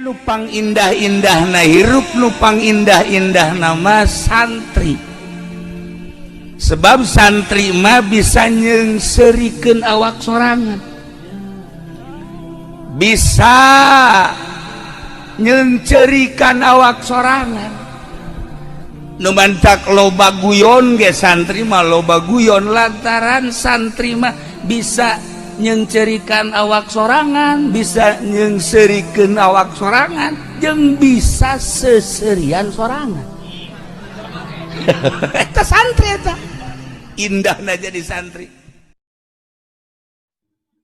nupang indah-indah na hirup nupang indah-indah nama santri sebab santri mah bisa nyengserikan awak sorangan bisa nyencerikan awak sorangan nu mantak loba guyon ge santri mah loba guyon lantaran santri mah bisa nyencerikan awak sorangan bisa nyengserikan awak sorangan jeung bisa seserian sorangan eta santri eta indahna jadi santri.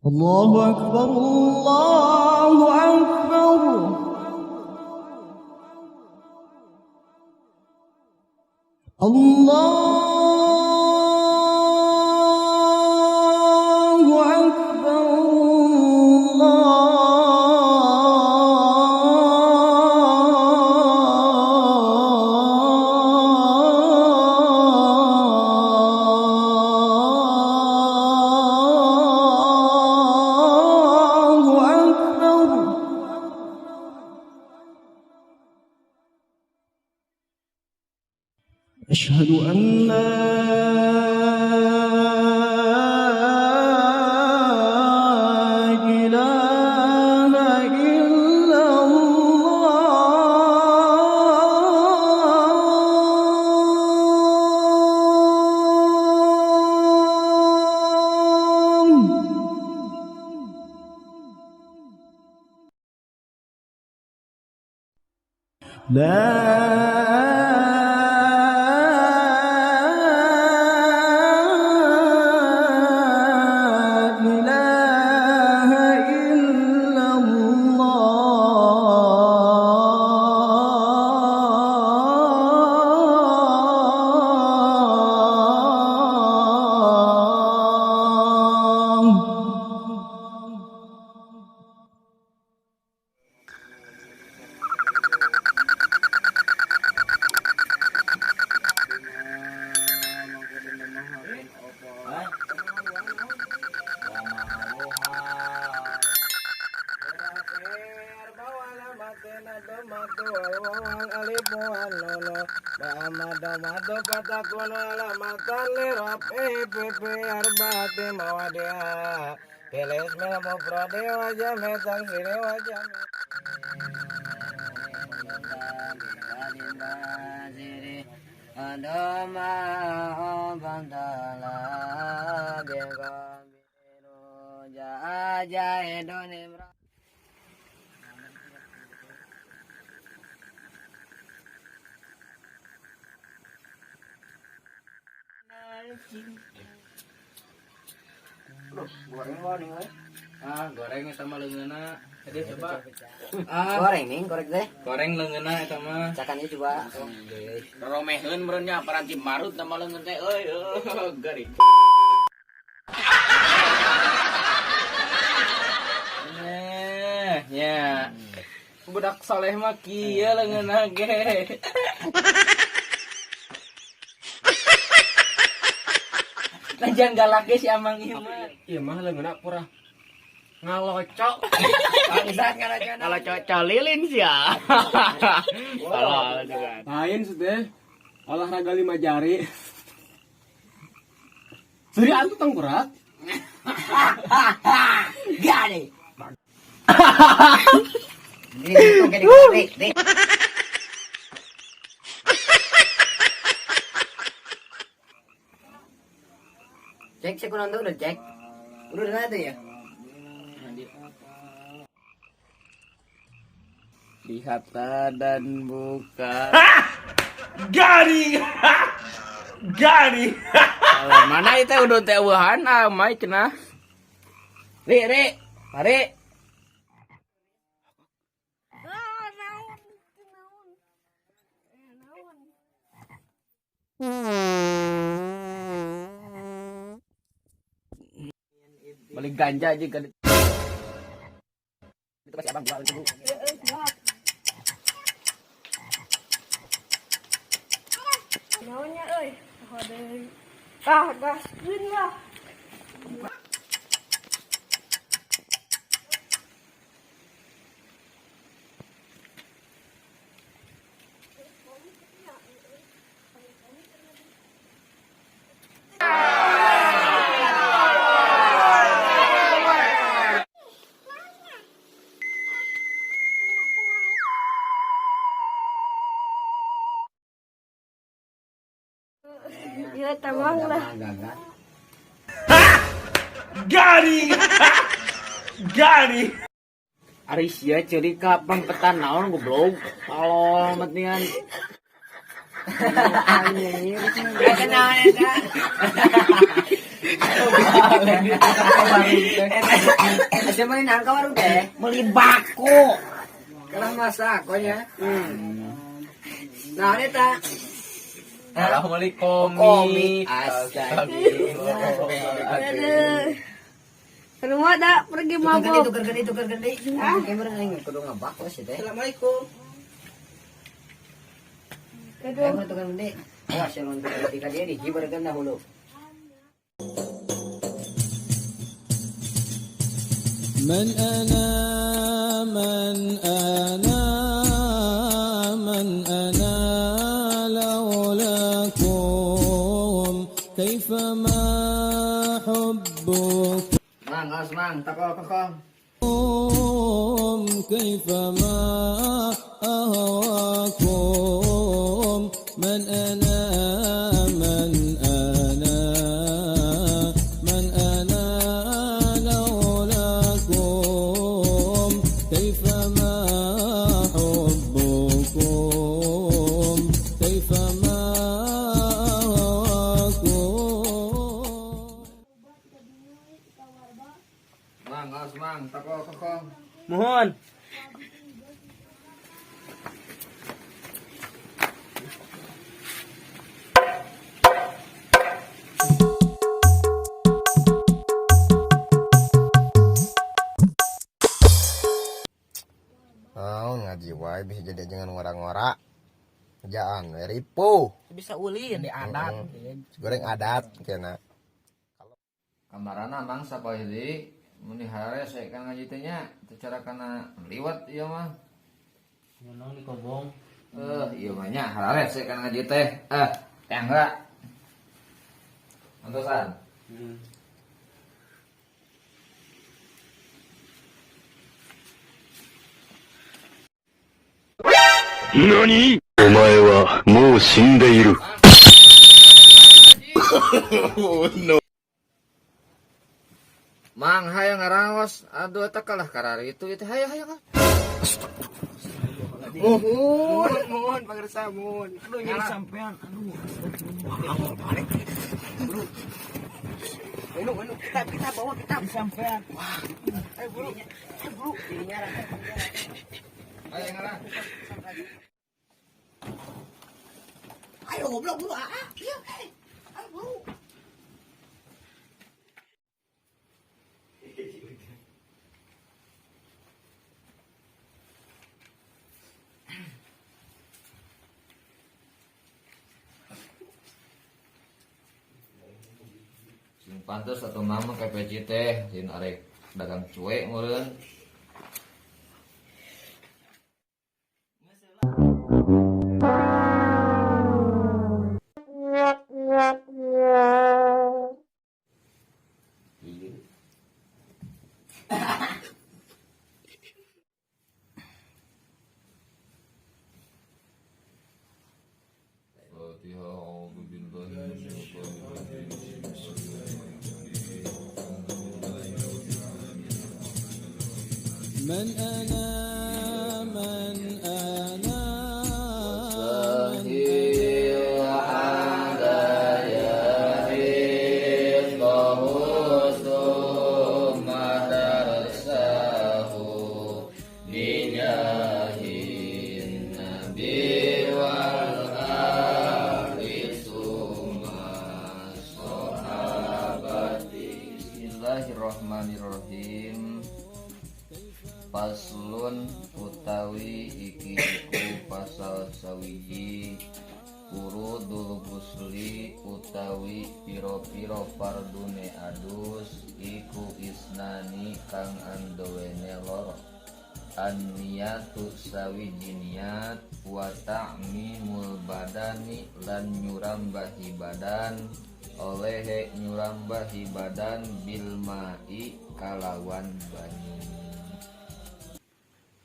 Allahu Akbar Allahu Akbar Allahu Akbar Allahu Akbar. أشهد أن لا إله إلا الله Goreng eta mah leungeunna. Jadi coba. Goreng nih, korek teh. Goreng leungeunna eta mah. Cakan ieu coba. Romeheun meureun nya paranti marut teh mah leungeun teh euy gari. Nya. Budak saleh mah kieu leungeunna ge. Jangan galak ge si Amang ieu mah. Iya mah leungeunna pura ngalocok. Bangsat Kalau lilin sih ya. Kalau juga. Lain sudah olahraga 5 jari. Suri antu tengkurat. Gade. Nih. Cek sih kunang udah cek. Udah ada ya? Lihatlah dan buka. Gari Kalau mana itu udah teh eueuhan amai cenah. Ri, mari. Balik ganja aja kan. Itu pasti abang gua itu. Naonnya euy? Gaskeun lah. eta mah lah. Gagak. Garing. Ari sia ceurik kapan petan naon goblok. Kalau mendingan Kenal eta. Eta main nangka warung teh. meuli bako. Kalau masak konya. Nah, eta. Kalau meuli Komik. Astaga. Aduh. Rumah dah pergi mabuk. Tukar gede. Kamera ning kudu ngabak sih teh. Assalamualaikum. Aduh. Kamera tukar gede. Awas yang untuk ketika dia di kibarkan dahulu. من أنا من أنا من أنا لولاكم كيفما حبكم Mang, takol. كيفما أهواكم من أنا من أنا من أنا لولاكم كيفما حبكم كيفما أهواكم Mang, takol. Mohon. Ngaji wae bisa jadi jangan ngora-ngora. Kerjaan ripu. Bisa ulin di adat. Goreng adat kena. Kamarana mang sapoe muni hare saya kan ngaji teh nya teu cara kana liwat ieu mah. Nyeunang di kobong. Ieu mah nya hare saya kan ngaji teh. Enggak. Antosan. NANI?お前はもう死んでいる。Mang hayang ngaraos. Aduh eta kalah karari itu hayang. Mohon pangarsa mohon. Aduh nyari sampean. Aduh. Kita bawa kita sampean. Ayo buru. Hayang ngarang. Ayo goblok buru. Iya. Ayo buru. Sing pantes atuh mama ka peci teh sin arek dagang cuek meureun. من أنا من أنا Bismillahirrahmanirrahim. Paslun utawi iki iku pasal sawiji urudul gusli utawi piro-piro fardune adus iku isnani kang anduwene loro an-niyatu sawiji niat wa ta'mimul badani lan nyurambahi badan oleh nyurambahi badan bil ma'i kalawan banyu.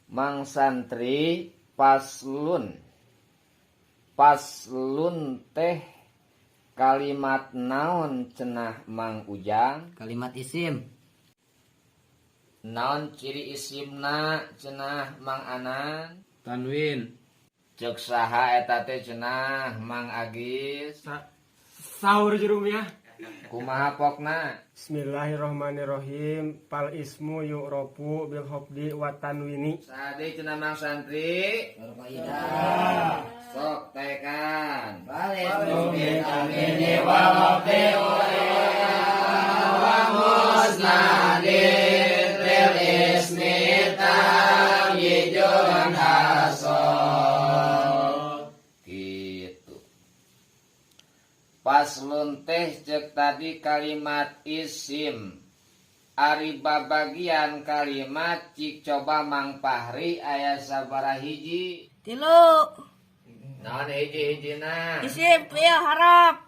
Mang santri paslun teh Kalimat naon cenah Mang Ujang? Kalimat isim. Naon ciri isimna cenah Mang Anan? Tanwin. Cek saha eta teh cenah Mang Agis? Sahur Jurumiah. Kumaha pokna? Bismillahirrahmanirrahim. Pal ismu yu'rofu bil hobdi wa tanwini. Sade cenah Mang Santri? Sok tekan. Gitu. Paslun teh cek tadi kalimat isim. Ari babagian kalimat cik coba Mang Fahri aya sabaraha hiji? 3. Naon hiji-hijina? Isim fi'il harap.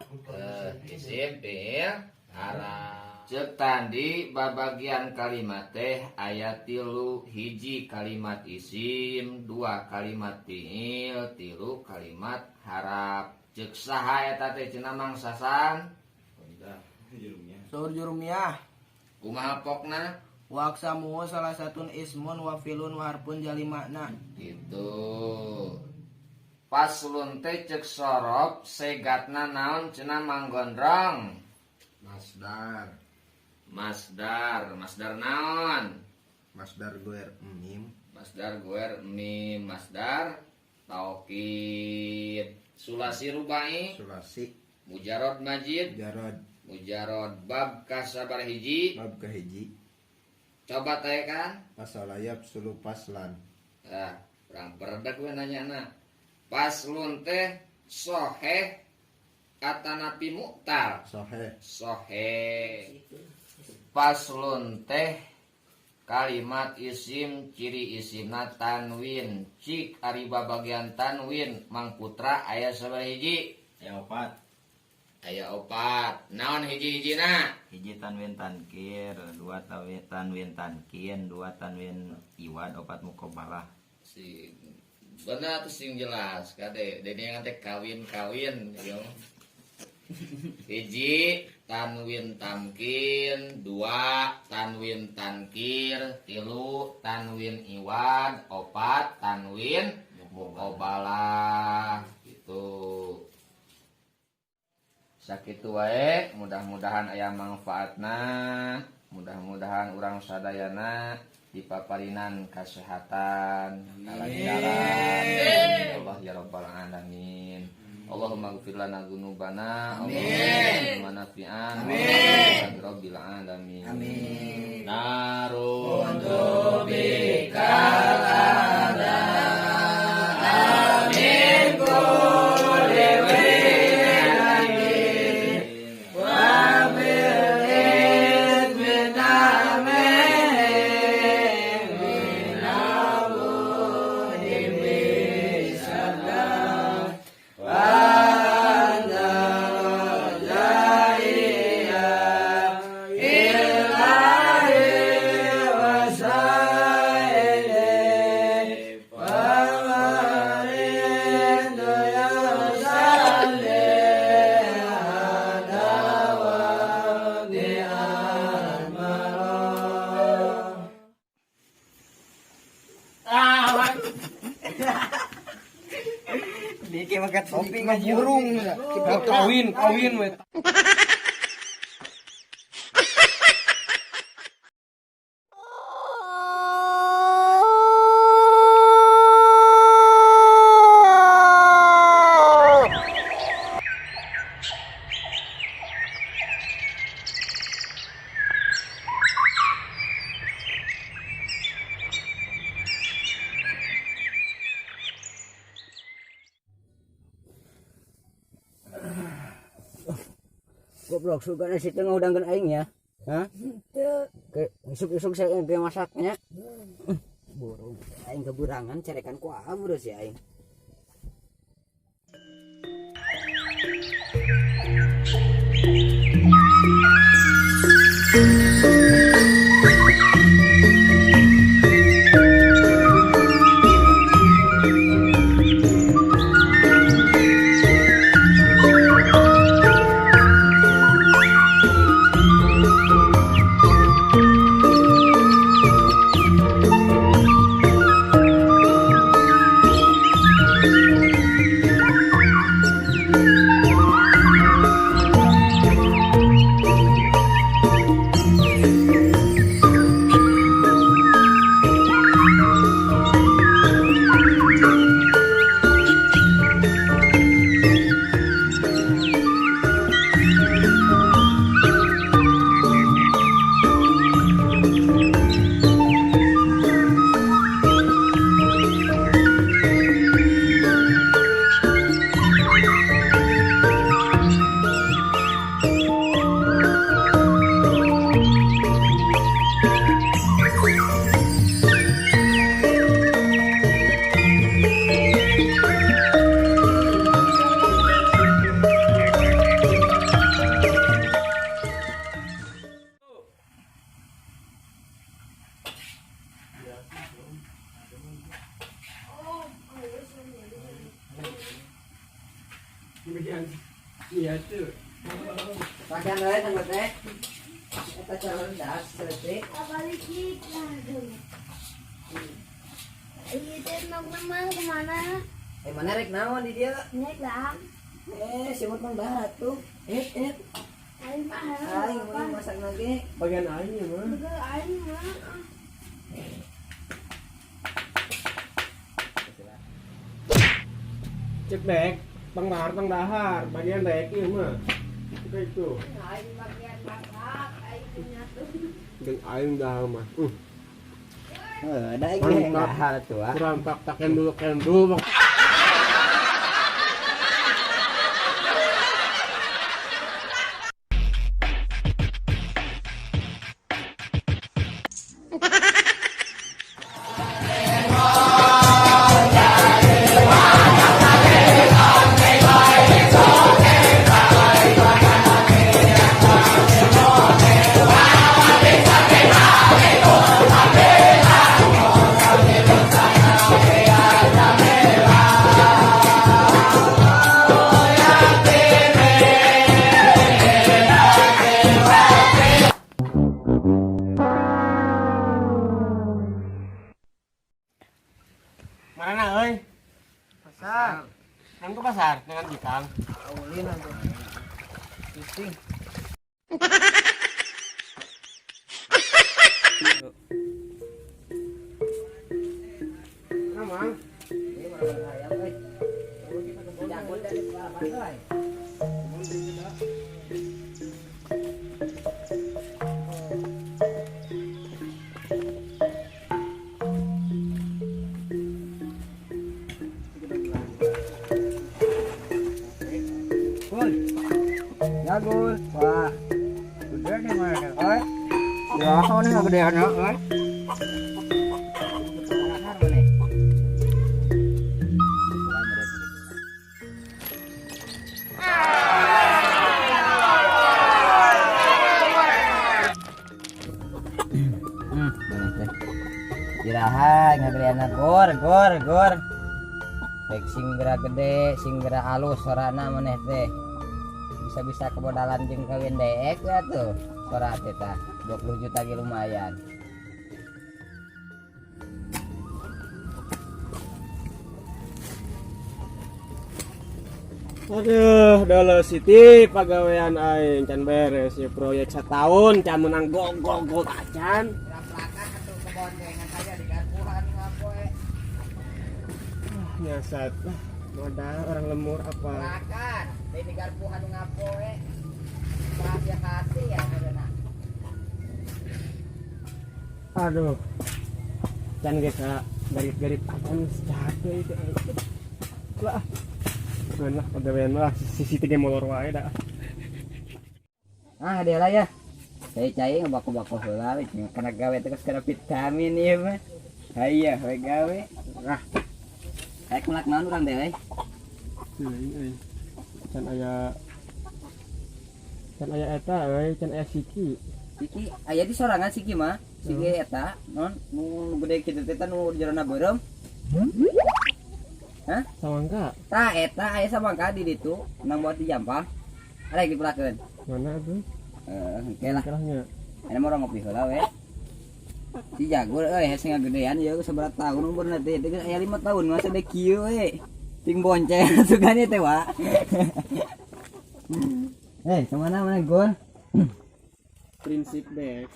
Isim fi'il harap. Cek tadi babagian kalimat teh aya 3 hiji kalimat isim, 2 kalimat fi'il, 3 kalimat harap. Cek saha eta teh cenah Mang Sasan? Sahur Jurumiah. Kumaha pokna? Waksamu salah satun ismun wa filun wa harpun jali makna. Gitu. Paslun teh cek sorob segatna naon cenah Mang Gondrong? Masdar. Masdar naon? Masdar guer mim. Masdar guer mim. Masdar taukid. Sulasi rubai. Sulasi. Mujarod majid. Jarod. Mujarod bab kasabar hiji. Bab kahiji. Coba teh kan? Pasalayap sulu paslan. Perang perdak we nanya. Paslun teh soheh atanapi mu'tal. Soheh. Paslun teh kalimat isim ciri isimna tanwin. Cik ari babagian tanwin Mang Putra aya sabaraha hiji? Aya 4. Naon hiji-hijina? Hiji tanwin tankir, 2 tanwin tankin, 2 tanwin iwad, 4 mukobalah. Si benar tuh sing jelas kade dene yang teh kawin yo. Hiji tanwin tamkin, 2 tanwin tankir, 3 tanwin iwad, 4 tanwin muqabalah gitu. Sakitu wae, mudah-mudahan aya manfaatna, mudah-mudahan urang sadayana dipaparinan kesehatan, kelancaran. Allah ya rabbal alamin. Allahumma ighfir lana dzunubana, Allahumma nafi'an, amin. Rabbil alamin. Amin. Narun bikal ada. Amin. Diki makan kopi burung. Kawin we. Goblok sugana situ ngudangkeun aing ya. Hah? Ke isuk-isuk saya ge masaknya. Burung aing keburangan cerekan ku abur si aing. Iya tuh. Pakaian lain tanggut teh. Eta calon das selesai. Balik kita dulu. Iya teh mang kemana? Mana rek naon di dia? Naik lah. Simut mang barat tuh. Aing mah. Aing mau masak lagi. Bagian aing ya mah. Betul aing mah. Cek dek, Bang Bahar, Bang Dahar, bagian dek iya mah. Itu. Aing bagian masak, aing punya tuh. Dek aing dahar mah. Ada yang dahar tuh. Kurang tak-takin dulu kendul Bang. Mana euy? Pasar. Kan ke pasar dengan Bikang. Ulin aku. Pusing. Nah, Mang. Ini malah saya euy. Kita ke bodang dari Balapan euy. Gul, wah, gede nih mana, oi, ya kau nih nggak gedean ya, oi. Jiraha ngageliana gor. Baik singgera gede, singgera halus sorana maneh teh. Bisa kebodalan jeung kawin deek ya tuh. Sora teh tah 20 juta ge lumayan. Aduh, dolo Siti pagawean aing can beres ya proyek setahun can menang gol acan. Raplakan atuh kebondengan saya di garpuhan ngapoe. Nyasat lah, modal orang lemur apa? Raplakan di garpuhan ngapoe. Rahasia hati ya beuna. Aduh. Can geus garit-garit acan capek itu. Lah. Lah pagawean lah si Siti ge molor wae dah. Ah, dia lah ya. Cai ngebaku-baku heula we kana gawe terus kana vitamin ieu mah. Hayya we gawe. Ah. Kayak mulak naon urang deh euy. Can aya eta euy, can aya Siki. Siki aya di sorangan Siki mah. Siki eta non nu gede kitu teh nu jerona beureum. Hah? Samangka. Tah eta aya samangka di ditu nang buat di Jampang. Arek dipulakeun. Mana tuh? Engke lah. Kerahnya. Ana mah orang ngopi heula we. Si jago euy hese ngagedean ieu sabaraha tahun umurna teh? Teh aya 5 tahun masa dek kieu we. Ting bonceng sugane teh wa. Kemana mana gol? Prinsip dek.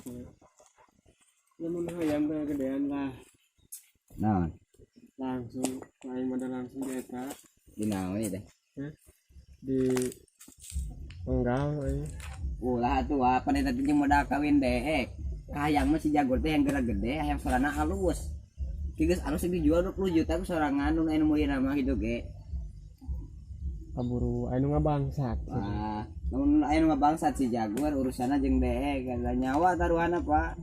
Lamun hayam teh gedean lah. Naon? Langsung lain modal langsung di eta. Di naon ieu teh? Di Penggal euy. Ulah atuh apa nih tadi modal kawin deek. Kahayang mah si jago teh yang geura gede, hayang sorana halus. Ki geus alus dijual 20 juta ku sorangan nu anu mulina mah kitu ge. Kaburu anu ngabangsat. Wah, lamun anu ngabangsat si jaguar urusanna jeung deek, ada nyawa taruhanna, Pak.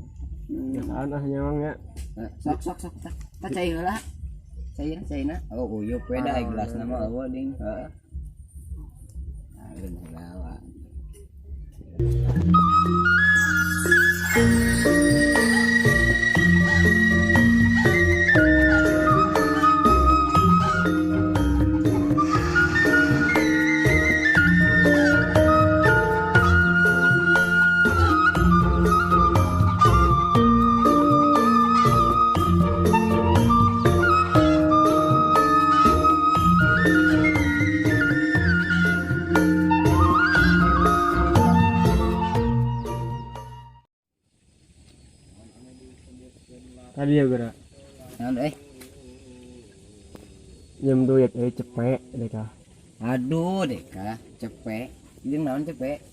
Anah nyawangnya. Sok. Ta cai heula. Caina. Oh, uyup we da gelasna mah eueuh ding. Heeh. Nah, geus gawa. tadi ya gerak naon nyem duit cepet deh kah aduh deka cepek jeung naon cepek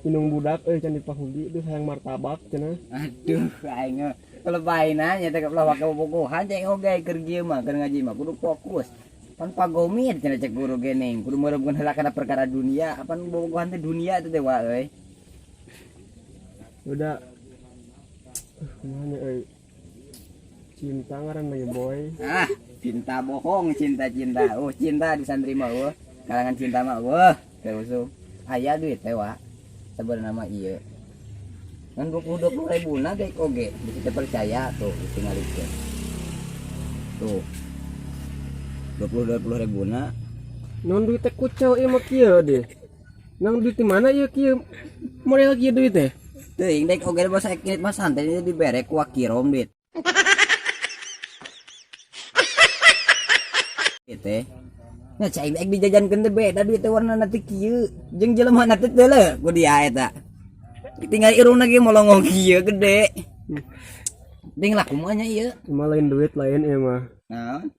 minum budak can dipahudi itu sayang martabak cenah aduh aing kalau baina nya teh kalah bobogohan cek oge keur kieu mah keur ngaji mah kudu fokus pan pagomit cenah cek guru geneng kudu meureukeun heula kana perkara dunia apan bobogohan teh dunia teh wa euy udah kumaha euy cinta ngaran lagi boy cinta bohong cinta cinta di santri mah kalangan cinta mah terus aya duit teh wa sebenarnya mah iya kan 20 ribu na dek oge bisa percaya tuh tinggal itu tuh 20 ribu na non duit teh kucau ieu mah kieu deh nang duit di mana ieu kieu model kieu duit teh teuing dek oge bahasa ekit mah santai dibere ku kirom duit teh nah cai ek dijajankeun teh beda duit teh warna nanti kieu jeung jelema na teh teuleuk ku dia eta tinggal irungna ge molongong kieu gede ting lah kumaha nya ieu cuma lain duit lain ieu mah naon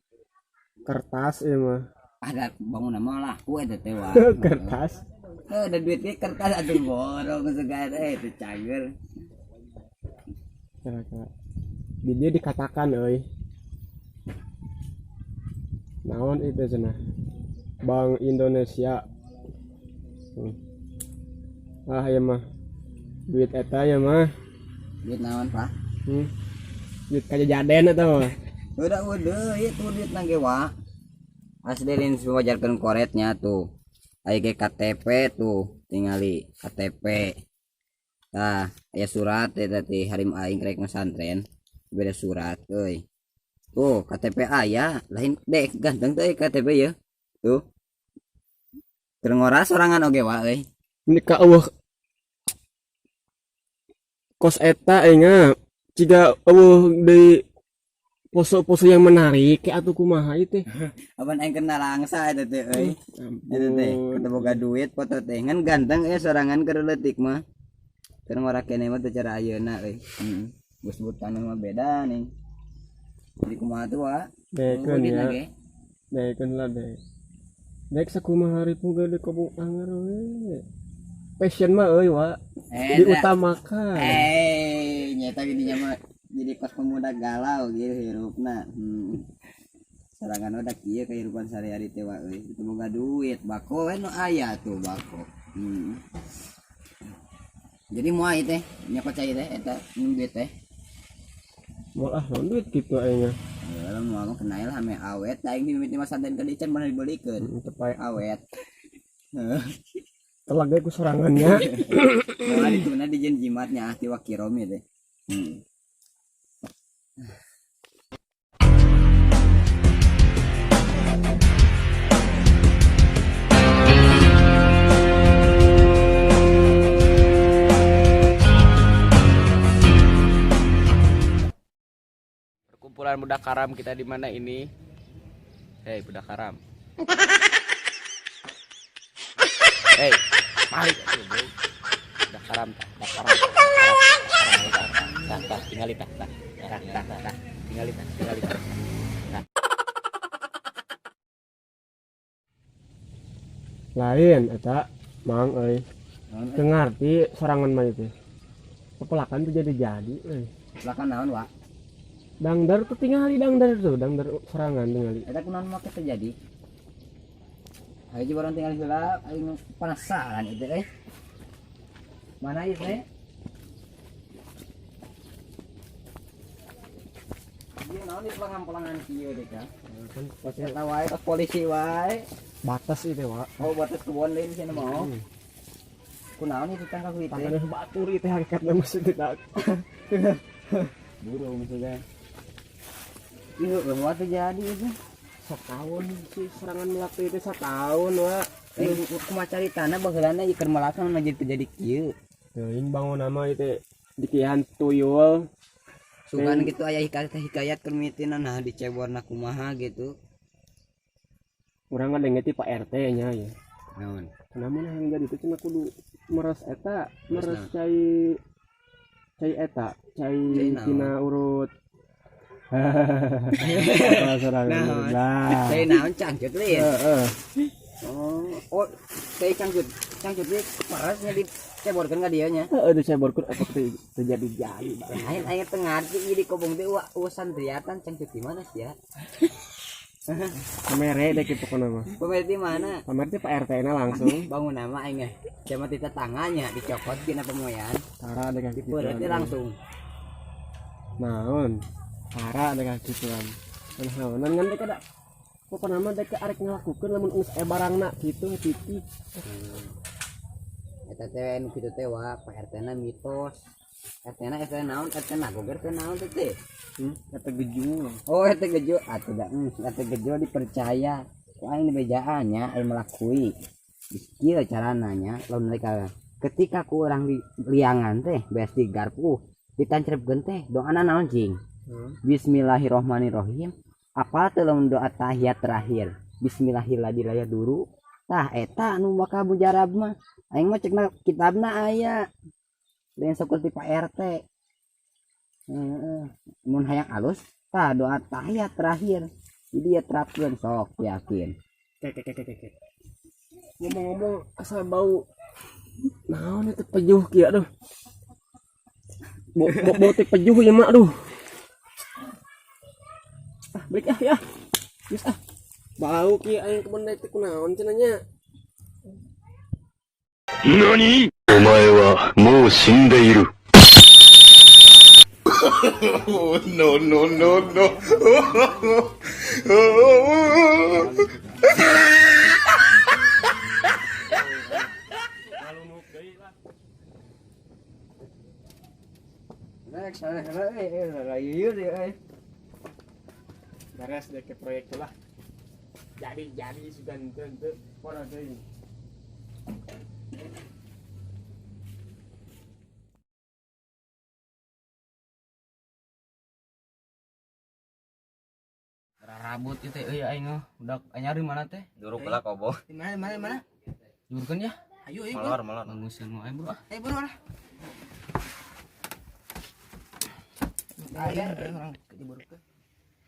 kertas ieu mah ada bangunan mah laku eta teh wa kertas ada duit ge kertas atuh borong segala teh cager kira-kira di dia dikatakan euy naon itu cenah Bank Indonesia ya mah duit eta ya mah duit naon pak duit kajajaden eta mah udah itu duit nang ge wa asli wajarkeun koretnya tuh aya ge KTP tuh tingali KTP tah aya surat eta teh harim aing rek ngasantren beda surat euy tuh KTP aya lain dek ganteng tuh KTP ya tuh terngora sorangan oge wa euy ini ka eueuh kos eta nya ciga eueuh deui pose-pose yang menarik kayak atuh kumaha ieu teh apan aing kenal langsa eta teh euy eta teh kita boga duit foto teh ngan ganteng sorangan keur leutik mah terngora kene mah teh cara ayeuna euy geus sebutan mah beda nih jadi kumaha tuh wa dekeun ya dekeun lah dek sakumaha ribu ge di kobong anger we passion mah euy wa diutamakan nyata gini mah jadi pas pemuda galau gitu hirupna sarangan udah kieu kehidupan sehari-hari teh wa euy itu boga duit bako we nu aya tuh bako jadi moal teh nya percaya teh eta duit teh moal duit kitu aya nya moal kenal ame awet aing mimiti mah santen ka dican mana dibelikeun tepai awet telage ku sorangannya moal dituna di jen jimatnya ti wakirom teh Perkumpulan budak karam kita di mana ini? Hei budak karam. Hei, mari budak karam, budak karam. Tah, tinggalin tah. Tinggalin tah. Lain eta mang euy teu ngarti sorangan mah teh kepelakan tuh jadi euy lakan naon wa dangdar tuh tingali dangdar sorangan tingali eta kunaon mah terjadi ayo barang tinggal heula aing penasaran itu mana ieu teh ieu naon di pelangan-pelangan kieu deh ka eta wae ke polisi wae batas itu wa oh batas kebon lain sih mau kunaon itu tangkap itu tangan batur itu hakikatnya masih tidak burung maksudnya iya semua terjadi itu setahun sih serangan melati itu setahun wa kumaha cari tanah baheulana ieu keur melakang terjadi kieu teuing bangun nama itu dikihan tuyul sugan gitu aya hikayat keur mimitina nah diceborna kumaha gitu urang ngadengeti Pak RT nya ya naon namun yang jadi itu cuma kudu meres eta meres cai cai eta cai naon? tina urut nah Teh naon cangcut lieu. heeh Oh, teh cangcut lieu parasnya diceborkeun ka dieu nya. heeh itu saya borkut apa terjadi Lain aya teu ngarti ieu di kobong teh urusan triatan cangcut di mana sih ya? kamere deh gitu pokoknya mah Pemer di mana? kamere teh Pak RT na langsung Bangun nama aing ge. Cuma di tetangganya dicopot dina pemoyan. cara deh gitu Berarti langsung. naon cara deh gituan naon ngan deh kada pokoknya mah deh arek ngelakukeun lamun geus barangna gitu titik Eta teh nu kitu teh wa Pak RT na mitos. RT na naon? RT na goger teh naon teh? kata gejung Oh, eta gejo atuh da. Eta gejo dipercaya. Ku aing bejaannya aing melakui. Ieu carana nya lamun mereka ketika ku urang di liangan teh beas di garpu ditancerepkeun teh doana naon cing? Bismillahirrohmanirrohim. Apal teh lamun doa tahiyat terakhir? Bismillahirrahmanirrahim dulu. Tah eta anu bakal mujarab mah. Aing mah cekna kitabna aya. Lain sakuti Pak RT. Mun hayang alus tah doa tahiyat terakhir. Jadi ya terapkeun sok yakin. kek ngomong-ngomong asal bau naon itu pejuh kieu aduh bau teh pejuh ya mak aduh balik ya geus bau kieu aing kebon teh kunaon cenah nya 何お前はもう死んでいる。no no no no beres deh ke proyek lah jadi sudah tentu pora deui Rambut itu euy aing udah anyari mana teh? Duruk lah kobo. Di mana? Jurkeun ya. Ayo Molor molor. Bangusin mau bro. Bro lah.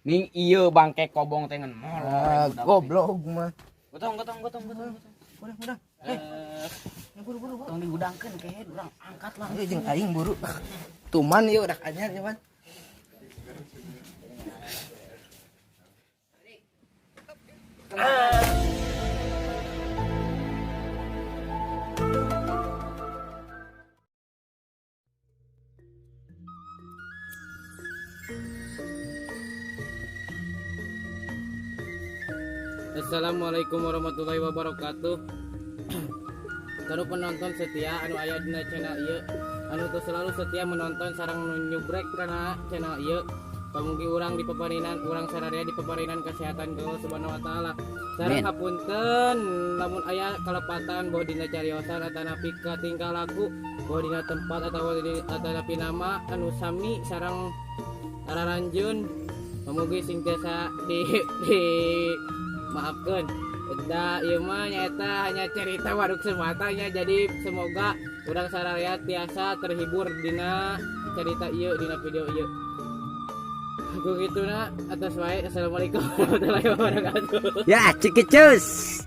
Ning ieu bangke kobong teh ngan molor. Goblok mah. Gotong. Udah. Buru. Tong digudangkeun ke urang angkat lah. Jeung aing buru. Tuman ieu udah anyar ya, Man. Assalamualaikum warahmatullahi wabarakatuh. Kanu penonton setia anu aya dina channel ieu anu teu selalu setia menonton sareng nyubrek kana channel ieu. Pamugi urang di peparinan urang sararea di peparinan kesehatan ke Allah Subhanahu wa taala. Sareng hapunten lamun aya kalepatan bahwa dina cariosan atanapi ka tingkah laku, bahwa dina tempat atawa atanapi nama anu sami sareng araranjeun pamugi sing tiasa di maafkan. Da ieu mah nyaeta hanya cerita waduk sematanya, jadi semoga urang sararea tiasa terhibur dina cerita ieu dina video ieu. Aku gitu na atas wae. Assalamualaikum warahmatullahi wabarakatuh. Ya, cikicus.